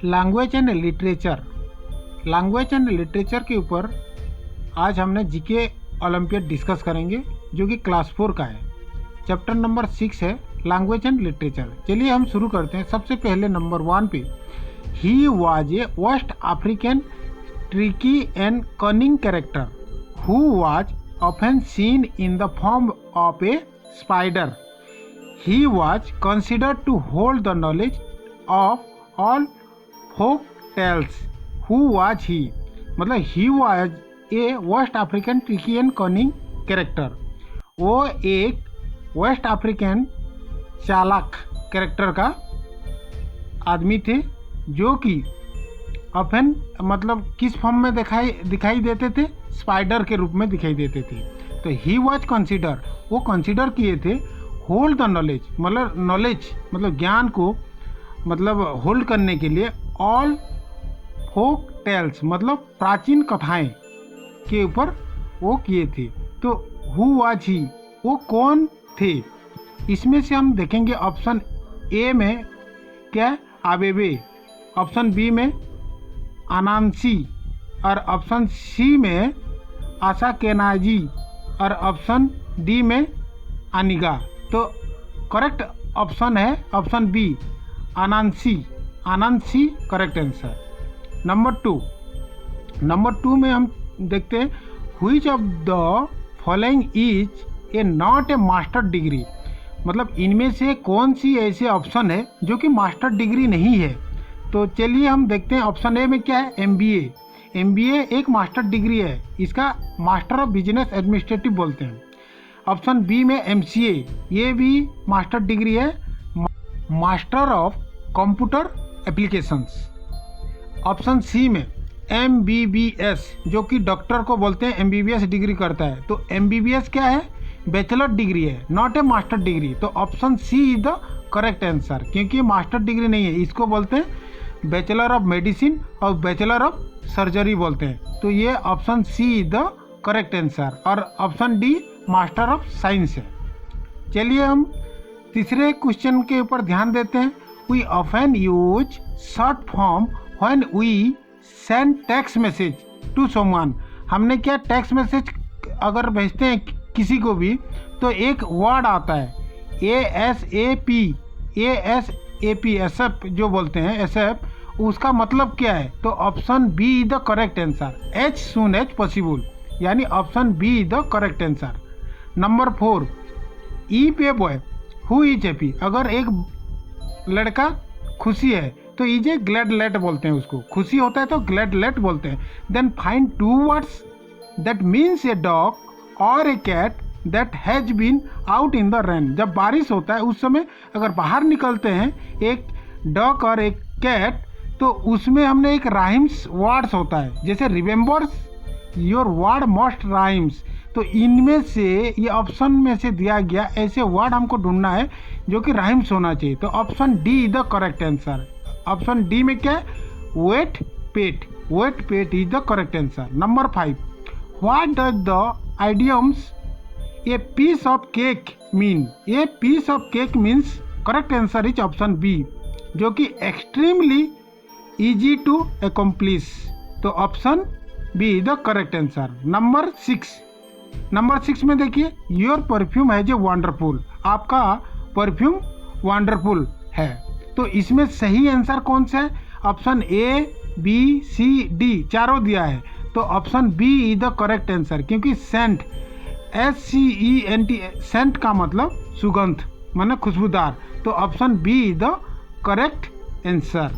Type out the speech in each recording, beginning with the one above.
Language and literature. Language and literature के ऊपर आज हमने जीके ओलंपियाड डिस्कस करेंगे जो कि क्लास 4 का है। चैप्टर नंबर 6 है लैंग्वेज एंड लिटरेचर। चलिए हम शुरू करते हैं। सबसे पहले नंबर 1 पे, he was a west African tricky and cunning character who was often seen in the form of a spider. He was considered to hold the knowledge of all folk tales. Who was he, मतलब he was a west African tricky and cunning character. वो एक waste African चालाक character का आदमी थे जो कि often मतलब किस फॉर्म में दिखाई देते थे, स्पाइडर के रूप में दिखाई देते थे। तो ही वाज कंसिडर, वो कंसिडर किए थे होल्ड द नॉलेज, मतलब नॉलेज मतलब ज्ञान को मतलब होल्ड करने के लिए ऑल फोक टेल्स मतलब प्राचीन कथाएं के ऊपर वो किए थे। तो हु वाज ही, वो कौन थे? इसमें से हम देखेंगे ऑप्शन ए में क्या, आबेबे, ऑप्शन बी में अनांसी, और ऑप्शन सी में आशा केनाजी, और ऑप्शन डी में अनिगा। तो करेक्ट ऑप्शन है option B, Anansi. Anansi correct answer. Number two में हम देखते हैं, which of the following is a not a master degree, मतलब इनमें से कौन सी ऐसे ऑप्शन है जो कि मास्टर डिग्री नहीं है। तो चलिए हम देखते हैं ऑप्शन ए में क्या है, एमबीए। एमबीए एक मास्टर डिग्री है, इसका मास्टर ऑफ बिजनेस एडमिनिस्ट्रेटिव बोलते हैं। ऑप्शन बी में एमसीए, ये भी मास्टर डिग्री है, master of computer applications. Option C में एमबीबीएस, जो कि डॉक्टर को बोलते हैं एमबीबीएस डिग्री करता है। तो एमबीबीएस क्या है, बैचलर डिग्री है, नॉट ए मास्टर डिग्री। तो option C is the correct answer, क्योंकि मास्टर डिग्री नहीं है, इसको बोलते हैं बैचलर ऑफ मेडिसिन और बैचलर ऑफ सर्जरी बोलते हैं। तो ये option C is the correct answer, और option D master of science है। चलिए हम तीसरे क्वेश्चन के ऊपर ध्यान देते हैं। We often use short form when we send text message to someone. हमने क्या, टेक्स्ट मैसेज अगर भेजते हैं किसी को भी तो एक वर्ड आता है ASAP, एसएप जो बोलते हैं, एसएप, उसका मतलब क्या है? तो option B is the correct answer, as soon as possible, यानी option B is the correct answer. Number 4, a पे बॉय हु इज हैप्पी। अगर एक लड़का खुशी है तो इज ए ग्लैड लेट बोलते हैं उसको, खुशी होता है तो ग्लैड लेट बोलते हैं। Then find 2 words that means a dog और a cat that has been out in the rain. जब बारिश होता है उस समय अगर बाहर निकलते हैं एक डॉग और एक कैट, तो उसमें हमने एक राइम्स वर्ड्स होता है, जैसे remembers your word must rhymes. तो इनमें से ये ऑप्शन में से दिया गया ऐसे वर्ड हमको ढूंढना है जो कि राइम्स होना चाहिए। तो option D is the correct answer. Option D में क्या है, wet pet, wet pet is the correct answer. Number 5, what does the idioms a piece of cake mean. A piece of cake means correct answer is option B, जो कि extremely easy to accomplish. तो option B is the correct answer. Number 6 में देखिए, your perfume है जो wonderful, आपका perfume wonderful है। तो इसमें सही आंसर कौन सा है? Option A, B, C, D चारों दिया है। तो option B is the correct answer, क्योंकि सेंट, SCENT, सेंट का मतलब सुगंध माने खुशबूदार। तो option B is the correct answer.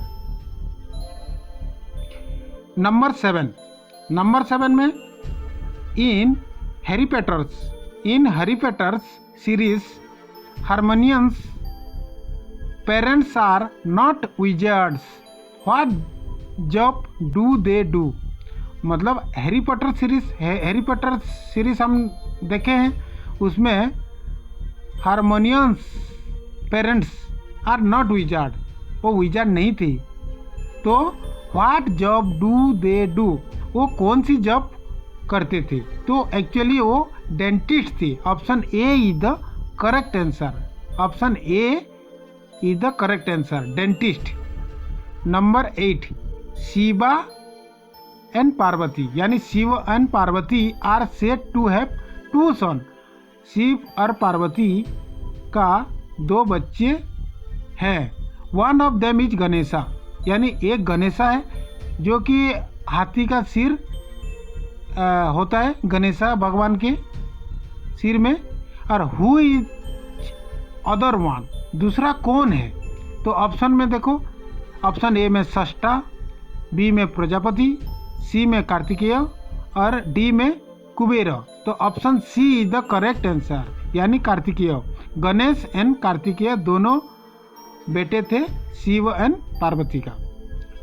Number 7 में in Harry Potter's series Hermione's parents are not wizards, what job do they do. मतलब हैरी पॉटर सीरीज हम देखे हैं, उसमें Hermione's parents are not wizard, वो विजार्ड नहीं थी। तो what job do they do, वो कौन सी जॉब करते थे? तो एक्चुअली वो डेंटिस्ट थे। Option A is the correct answer, option A is the correct answer, dentist. Number 8, Shiva and Parvati, यानी Shiv and Parvati are said to have 2 son. Shiv और पार्वती का 2 बच्चे हैं। One of them is Ganesha, यानी एक गणेशा है जो कि हाथी का सिर होता है गणेशा भगवान के सिर में। और हु इज अदर वन, दूसरा कौन है? तो ऑप्शन में देखो, ऑप्शन ए में षष्ठा, बी में प्रजापति, सी में कार्तिकेय और डी में कुबेर। तो option C is the correct answer, यानी कार्तिकेय। गणेश एंड कार्तिकेय दोनों बेटे थे शिव एंड पार्वती का।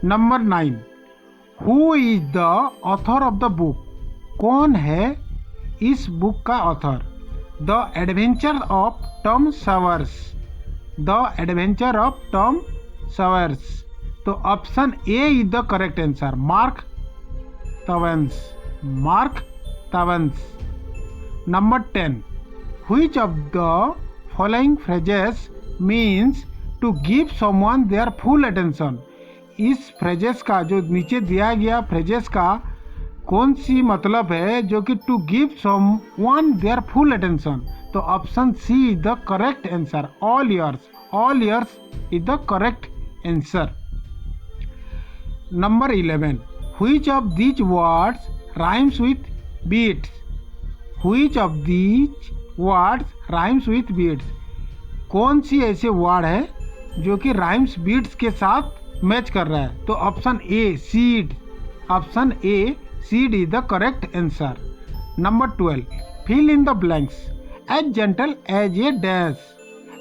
Number 9, who is the author of the book, कौन है इस बुक का author? The adventure of Tom Sawyers, the adventure of Tom Sawyers. तो option A is the correct answer, Mark Twain, Mark Twain. Number 10, which of the following phrases means to give someone their full attention. इस phrases का, जो नीचे दिया गया phrases का कौन सी मतलब है जो कि to give someone their full attention? तो option C is the correct answer, all ears, all ears is the correct answer. Number 11, which of these words rhymes with beats, which of these words rhymes with beats. कौन सी ऐसे word है जो कि rhymes beats के साथ match कर रहा है? तो option A seed, option A seed is the correct answer. Number 12, fill in the blanks, as gentle as a dash,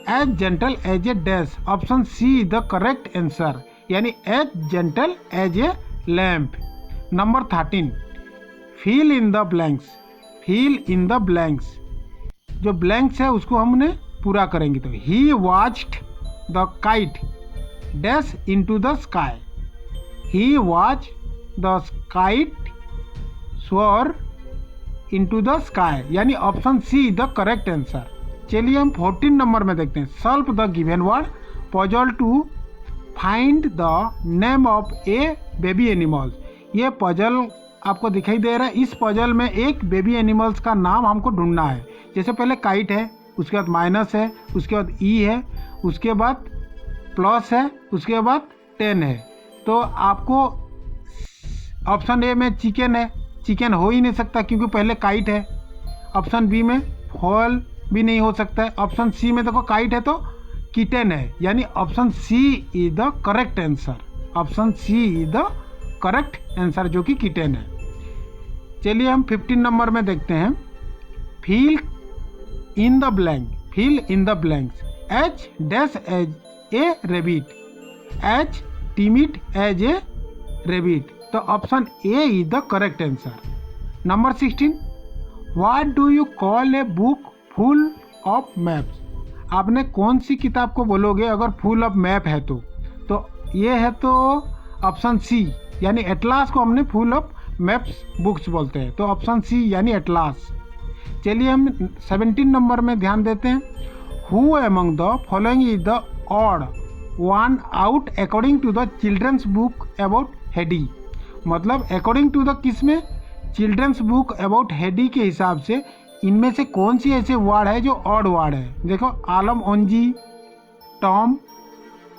as gentle as a dash. Option C is the correct answer, यानी as gentle as a lamp. Number 13, fill in the blanks, fill in the blanks, जो blanks है उसको हमने पूरा करेंगे। तो he watched the kite dash into the sky, he watch the kite soar into the sky, यानी option C the correct answer. चलिए हम 14 नंबर में देखते हैं, solve the given word puzzle to find the name of a baby animals. ये puzzle आपको दिखाई दे रहा है, इस पजल में एक बेबी एनिमल्स का नाम हमको ढूंढना है। जैसे पहले काइट है, उसके बाद माइनस है, उसके बाद ई है, उसके बाद प्लस है, उसके बाद 10 है। तो आपको ऑप्शन ए में चिकन है, चिकन हो ही नहीं सकता क्योंकि पहले काइट है। ऑप्शन बी में फॉल भी नहीं हो सकता है। ऑप्शन सी में देखो काइट है तो किटन है, यानी option C is the correct answer, option C is the correct answer जो कि किटन है। चलिए हम 15 नंबर में देखते हैं, fill in the blank, fill in the blanks, as dash as a rabbit, as timid as a rabbit. तो option A is the correct answer. Number 16, what do you call a book full of maps. आपने कौन सी किताब को बोलोगे अगर full of map है? तो ये है तो ऑप्शन सी, यानी एटलास को हमने फुल ऑफ मैप्स बुक्स बोलते हैं। तो ऑप्शन सी यानी एटलास। चलिए हम 17 नंबर में ध्यान देते हैं, who among the following is the odd one out according to the children's book about Heidi. मतलब अकॉर्डिंग टू द किस में? चिल्ड्रंस बुक अबाउट हेडी के हिसाब से इनमें से कौन सी ऐसे वर्ड है जो ऑड वर्ड है? देखो, आलम ओंजी, टॉम,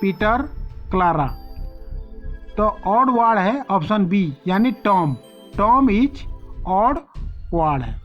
पीटर, क्लारा। तो ऑड वर्ड है ऑप्शन बी, यानी Tom, Tom is odd word है।